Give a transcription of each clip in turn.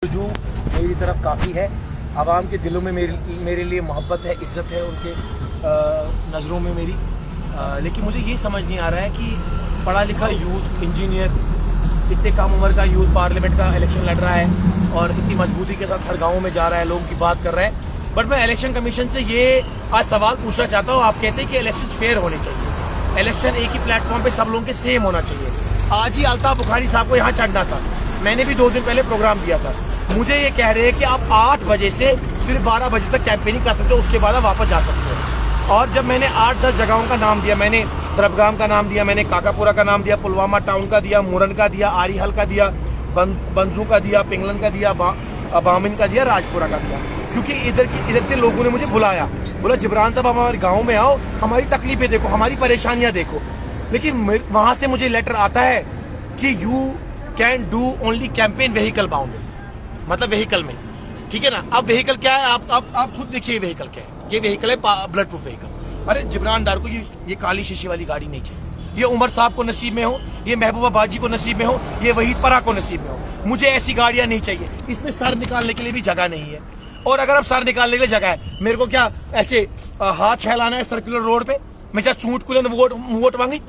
जो मेरी तरफ काफ़ी है। आवाम के दिलों में मेरे लिए मोहब्बत है, इज़्ज़त है उनके नज़रों में मेरी। लेकिन मुझे ये समझ नहीं आ रहा है कि पढ़ा लिखा यूथ, इंजीनियर, इतने कम उम्र का यूथ पार्लियामेंट का इलेक्शन लड़ रहा है और इतनी मजबूती के साथ हर गाँव में जा रहा है, लोगों की बात कर रहा है। बट मैं इलेक्शन कमीशन से ये आज सवाल पूछना चाहता हूँ। आप कहते हैं कि इलेक्शन फेयर होने चाहिए, इलेक्शन एक ही प्लेटफॉर्म पे सब लोगों के सेम होना चाहिए। आज ही अल्ताफ बुखारी साहब को यहाँ चढ़ना था, मैंने भी 2 दिन पहले प्रोग्राम दिया था। मुझे ये कह रहे हैं कि आप 8 बजे से सिर्फ 12 बजे तक कैंपेनिंग कर सकते हो, उसके बाद आप वापस जा सकते हो। और जब मैंने 8-10 जगहों का नाम दिया, मैंने दरबगाम का नाम दिया, मैंने काकापुरा का नाम दिया, पुलवामा टाउन का दिया, मुरन का दिया, आरीहल का दिया, बंजू का दिया, पिंगलन का दिया, बामिन का दिया, राजपुरा का दिया, क्योंकि इधर से लोगों ने मुझे बुलाया, बोला जिब्रान साहब हमारे गाँव में आओ, हमारी तकलीफें देखो, हमारी परेशानियां देखो। लेकिन वहां से मुझे लेटर आता है कि you can do only campaign vehicle bound, मतलब व्हीकल में, ठीक है ना। अब व्हीकल क्या है, आप खुद देखिए व्हीकल क्या है। ये व्हीकल है ब्लड प्रूफ व्हीकल। अरे जिब्रान डार को ये काली शीशी वाली गाड़ी नहीं चाहिए। ये उमर साहब को नसीब में हो, ये महबूबा बाजी को नसीब में हो, ये वहीद परा को नसीब में हो। मुझे ऐसी गाड़ियां नहीं चाहिए। इसमें सर निकालने के लिए भी जगह नहीं है। और अगर अब सर निकालने के लिए जगह है, मेरे को क्या ऐसे हाथ फैलाना है सर्कुलर रोड पे? मैं क्या चूंट कुलन वोट मांगी?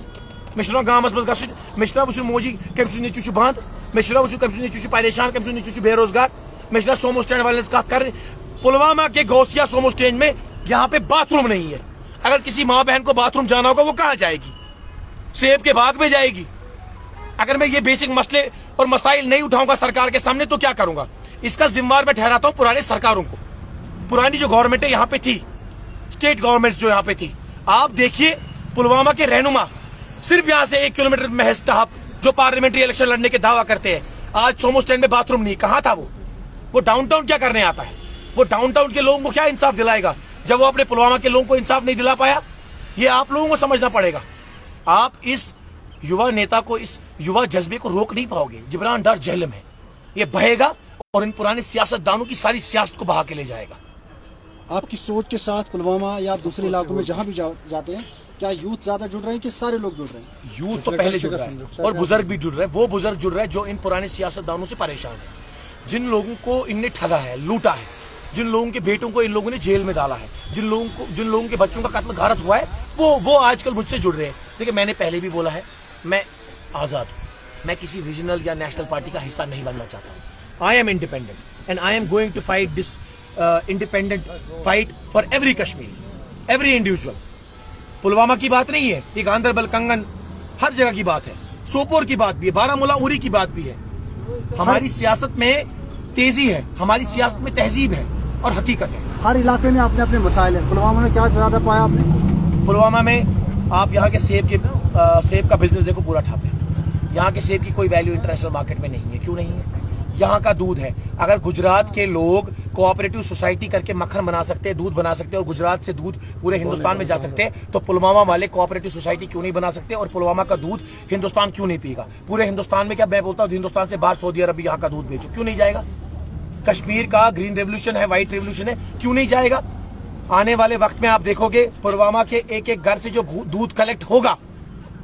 मिश्रा गांव मस मिश्रा वो मोजी कम नीचू बांध, मिश्रा वो कम नीचू परेशान, कम नीचू बेरोजगार, मिश्रा सोमो स्टैंड वाले से बात कर रहे। पुलवामा के गौसिया सोमो स्टैंड में यहाँ पे बाथरूम नहीं है। अगर किसी माँ बहन को बाथरूम जाना होगा वो कहाँ जाएगी? सेब के बाग में जाएगी। अगर मैं ये बेसिक मसले और मसाइल नहीं उठाऊंगा सरकार के सामने तो क्या करूंगा? इसका जिम्मेवार मैं ठहराता हूँ पुराने सरकारों को। पुरानी जो गवर्नमेंट है यहाँ पे थी, स्टेट गवर्नमेंट जो यहाँ पे थी, आप देखिए पुलवामा के रहनुमा सिर्फ यहाँ से 1 किलोमीटर महज साहब जो पार्लियामेंट्री इलेक्शन लड़ने के दावा करते हैं, आज सोमो स्टैंड में बाथरूम नहीं। कहाँ था वो डाउनटाउन क्या करने आता है? वो डाउनटाउन के लोगों को क्या इंसाफ दिलाएगा जब वो अपने पुलवामा के लोगों को इंसाफ नहीं दिला पाया? ये आप लोगों को समझना पड़ेगा। आप इस युवा नेता को, इस युवा जज्बे को रोक नहीं पाओगे। जिब्रान डार जेल में, ये बहेगा और इन पुराने सियासतदानों की सारी सियासत को बहा के ले जाएगा। आपकी सोच के साथ पुलवामा या दूसरे इलाकों में जहां भी जाते हैं, क्या यूथ ज्यादा जुड़ रहे हैं कि सारे लोग जुड़ रहे हैं? यूथ तो पहले जुड़ रहा है और बुजुर्ग भी जुड़ रहे हैं। वो बुजुर्ग जुड़ रहे हैं जो इन पुराने सियासतदानों से परेशान है, जिन लोगों को इनने ठगा है, लूटा है, जिन लोगों के बेटों को इन लोगों ने जेल में डाला है, जिन लोगों के बच्चों का कत्ल गारत हुआ है, वो आजकल मुझसे जुड़ रहे हैं। देखिए मैंने पहले भी बोला है, मैं आजाद हूं, मैं किसी रीजनल या नेशनल पार्टी का हिस्सा नहीं बनना चाहता हूं। I am independent and I am going to fight this independent fight for every Kashmiri, every individual. Pulwama की बात नहीं है, ये गांधरबल, कंगन, हर जगह की बात है, सोपोर की बात भी है, बारामूला, उरी की बात भी है। हमारी सियासत में तेजी है, हमारी सियासत में तहजीब है और हकीकत है। हर इलाके में अपने अपने मसाइल हैं। पुलवामा में क्या ज्यादा पाया आपने? पुलवामा में आप यहाँ के सेब का बिजनेस देखो, पूरा ठप है। यहाँ के सेब की कोई वैल्यू इंटरनेशनल मार्केट में नहीं है। क्यों नहीं है? यहाँ का दूध है। अगर गुजरात के लोग कोऑपरेटिव सोसाइटी करके मक्खन बना सकते हैं, दूध बना सकते हैं और गुजरात से दूध पूरे हिंदुस्तान में जा सकते हैं, तो पुलवामा वाले कोऑपरेटिव सोसाइटी क्यों नहीं बना सकते? और पुलवामा का दूध हिंदुस्तान क्यों नहीं पिएगा? पूरे हिंदुस्तान में क्या, मैं बोलता हूँ हिंदुस्तान से बाहर सऊदी अरब यहाँ का दूध बेचो, क्यों नहीं जाएगा? कश्मीर का ग्रीन रेवोल्यूशन है, व्हाइट रेवोल्यूशन है, क्यों नहीं जाएगा? आने वाले वक्त में आप देखोगे पुलवामा के एक घर से जो दूध कलेक्ट होगा,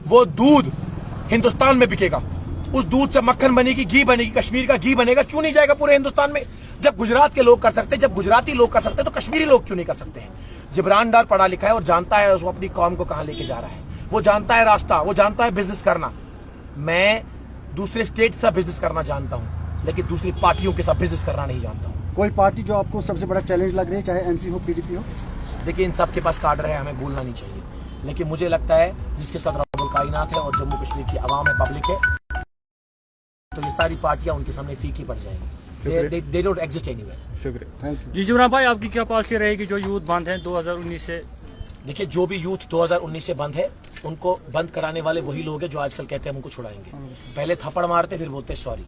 वो दूध हिंदुस्तान में बिकेगा। उस दूध से मक्खन बनेगी, घी बनेगी, कश्मीर का घी बनेगा। क्यों नहीं जाएगा पूरे हिंदुस्तान में? जब गुजरात के लोग कर सकते हैं, जब गुजराती लोग कर सकते हैं, तो कश्मीरी लोग क्यों नहीं कर सकते हैं? जिब्रान डार पढ़ा लिखा है और जानता है वो अपनी कौम को कहां लेके जा रहा है। वो जानता है रास्ता, वो जानता है बिजनेस करना। मैं दूसरे स्टेट से बिजनेस करना जानता हूं, लेकिन दूसरी पार्टियों के साथ बिजनेस करना नहीं जानता हूं। कोई पार्टी जो आपको सबसे बड़ा चैलेंज लग रही है, चाहे एनसी हो, पीडीपी हो? देखिए इन सब के पास कार्डर है, हमें भूलना नहीं चाहिए। लेकिन मुझे लगता है जिसके साथ रब्बुल कायनात है और जम्मू कश्मीर की आवाम है, पब्लिक है, तो ये सारी पार्टियां उनके सामने फीकी पड़ जाएंगी। They don't exist anywhere. शुक्रिया, थैंक यू। जी जिब्रान भाई, आपकी क्या पॉलिसी रहेगी जो यूथ बंद है 2019 से? देखिए जो भी यूथ 2019 से बंद है, उनको बंद कराने वाले वही लोग हैं जो आजकल कहते हैं हमको छुड़ाएंगे। पहले थप्पड़ मारते फिर बोलते sorry.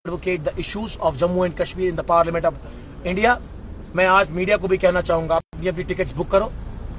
Advocate the issues of Jammu and Kashmir in the parliament of India. मैं आज मीडिया को भी कहना चाहूंगा, आप अपनी टिकट्स बुक करो।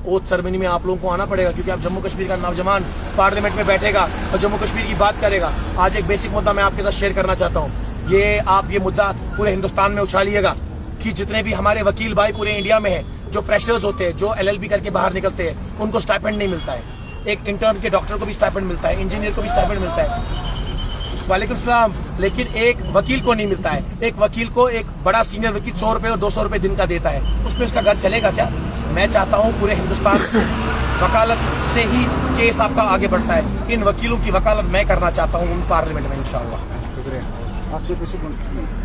ओथ सेरेमनी में आप लोगों को आना पड़ेगा, क्योंकि आप जम्मू कश्मीर का नौजवान पार्लियामेंट में बैठेगा और जम्मू कश्मीर की बात करेगा। आज एक बेसिक मुद्दा मैं आपके साथ शेयर करना चाहता हूँ। ये मुद्दा पूरे हिंदुस्तान में उछालिएगा कि जितने भी हमारे वकील भाई पूरे इंडिया में हैं, जो फ्रेशर्स होते हैं, जो LLB करके बाहर निकलते हैं, उनको स्टाइपेंड नहीं मिलता है। एक इंटर्न के डॉक्टर को भी स्टाइपेंड मिलता है, इंजीनियर को भी स्टाइपेंड मिलता है। वालेकुम सलाम। लेकिन एक वकील को नहीं मिलता है। एक वकील को एक बड़ा सीनियर वकील 100 रुपए और 200 रुपए दिन का देता है, उसमें उसका घर चलेगा क्या? मैं चाहता हूँ पूरे हिंदुस्तान वकालत से ही केस आपका आगे बढ़ता है। इन वकीलों की वकालत मैं करना चाहता हूँ पार्लियामेंट में इंशाअल्लाह। आपके